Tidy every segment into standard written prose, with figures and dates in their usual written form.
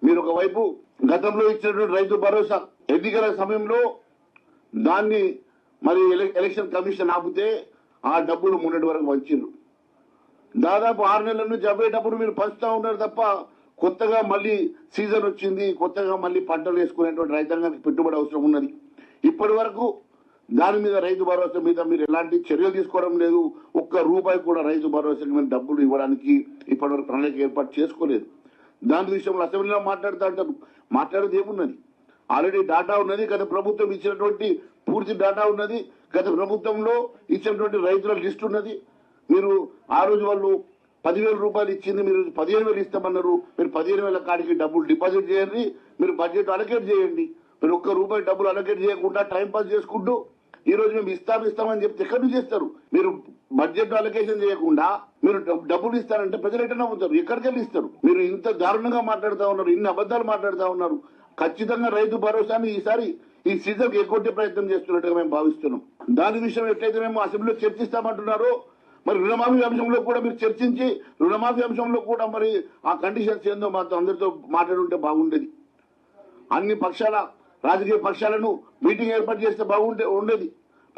మీరు ఒకవైపు గతంలో ఇచ్చినటువంటి రైతు భరోసా ఎన్నికల సమయంలో దాన్ని మరి ఎలక్షన్ కమిషన్ ఆపితే ఆ డబ్బులు మొన్నటి వరకు వచ్చిండ్రు. దాదాపు 6 నెలల నుంచి అవ్వేటప్పుడు మీరు పంచుతా ఉన్నారు తప్ప కొత్తగా మళ్ళీ సీజన్ వచ్చింది, కొత్తగా మళ్ళీ పంటలు వేసుకునేటువంటి రైతాంగానికి పెట్టుబడి అవసరం ఉన్నది. ఇప్పటి వరకు దాని మీద రైతు భరోసా మీద మీరు ఎలాంటి చర్యలు తీసుకోవడం లేదు. ఒక్క రూపాయి కూడా రైతు భరోసా మీద డబ్బులు ఇవ్వడానికి ఇప్పటివరకు ప్రణాళిక ఏర్పాటు చేసుకోలేదు. దాని విషయంలో అసెంబ్లీలో మాట్లాడుతూ అంటారు, మాట్లాడేది ఏమున్నది? ఆల్రెడీ డాటా ఉన్నది, గత ప్రభుత్వం ఇచ్చినటువంటి పూర్తి డాటా ఉన్నది, గత ప్రభుత్వంలో ఇచ్చినటువంటి రైతుల లిస్ట్ ఉన్నది. మీరు ఆ రోజు వాళ్ళు 10,000 రూపాయలు ఇచ్చింది, మీరు 15,000 ఇస్తామన్నారు. మీరు 15,000 కాడికి డబ్బులు డిపాజిట్ చేయండి, మీరు బడ్జెట్ అలొకేట్ చేయండి. మీరు ఒక్క రూపాయి డబ్బులు అలొకేట్ చేయకుండా టైం పాస్ చేసుకుంటూ ఈ రోజు మేము ఇస్తామని చెప్తే ఎక్కడి నుంచి చేస్తారు? మీరు బడ్జెట్ అలొకేషన్ చేయకుండా మీరు డబ్బులు ఇస్తారంటే ప్రజలు ఎట్లా నమ్ముతారు? ఎక్కడికి వెళ్ళి ఇస్తారు? మీరు ఇంత దారుణంగా మాట్లాడుతూ ఉన్నారు, ఇన్ని అబద్ధాలు మాట్లాడుతూ ఉన్నారు. ఖచ్చితంగా రైతు భరోసాని ఈసారి ఈ సీజన్ ఎగ్గొట్టే ప్రయత్నం చేస్తున్నట్టుగా మేము భావిస్తున్నాం. దాని విషయం ఎట్లయితే మేము అసెంబ్లీలో చర్చిస్తామంటున్నారో మరి రుణమాఫీ అంశంలో కూడా మీరు చర్చించి రుణమాఫీ అంశంలో కూడా మరి ఆ కండిషన్స్ ఏందో మాతో అందరితో మాట్లాడుంటే బాగుండేది. అన్ని పక్షాల రాజకీయ పక్షాలను మీటింగ్ ఏర్పాటు చేస్తే ఉండేది,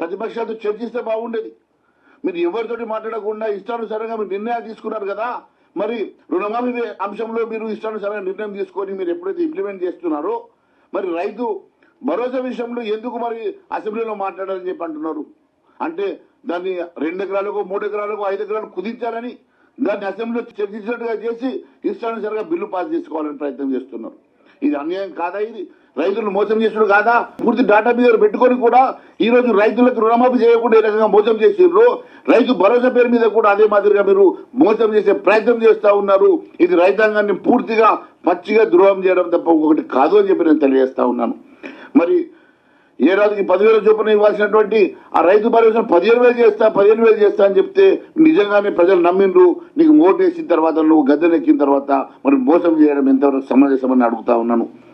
ప్రతిపక్షాలతో చర్చిస్తే బాగుండేది. మీరు ఎవరితోటి మాట్లాడకుండా ఇష్టానుసారంగా మీరు నిర్ణయాలు తీసుకున్నారు కదా. మరి రుణమాఫీ అంశంలో మీరు ఇష్టానుసారంగా నిర్ణయం తీసుకొని మీరు ఎప్పుడైతే ఇంప్లిమెంట్ చేస్తున్నారో మరి రైతు భరోసా విషయంలో ఎందుకు మరి అసెంబ్లీలో మాట్లాడాలని చెప్పి అంటున్నారు? అంటే దాన్ని 2 ఎకరాలకు 3 ఎకరాలకు 5 ఎకరాలకు కుదించాలని దాన్ని అసెంబ్లీలో చర్చించినట్టుగా చేసి ఇష్టానుసారంగా బిల్లు పాస్ చేసుకోవాలని ప్రయత్నం చేస్తున్నారు. ఇది అన్యాయం కాదా? ఇది రైతులను మోసం చేసుడు కాదా? పూర్తి డాటా మీద పెట్టుకొని కూడా ఈ రోజు రైతులకు రుణమాఫీ చేయకుండా ఏ రకంగా మోసం చేసిర్రు, రైతు భరోసా పేరు మీద కూడా అదే మాదిరిగా మీరు మోసం చేసే ప్రయత్నం చేస్తా ఉన్నారు. ఇది రైతాంగాన్ని పూర్తిగా పచ్చిగా ద్రోహం చేయడం తప్ప ఒకటి కాదు అని చెప్పి నేను తెలియజేస్తా ఉన్నాను. మరి ఏడాదికి 10,000 చొప్పున ఇవ్వాల్సినటువంటి ఆ రైతు భరోసా 15,000 చేస్తా అని చెప్తే నిజంగానే ప్రజలు నమ్మిండ్రు. నీకు ఓటు వేసిన తర్వాత నువ్వు గద్దెనెక్కిన తర్వాత మరి మోసం చేయడం ఎంతవరకు సమంజసమని అడుగుతా ఉన్నాను.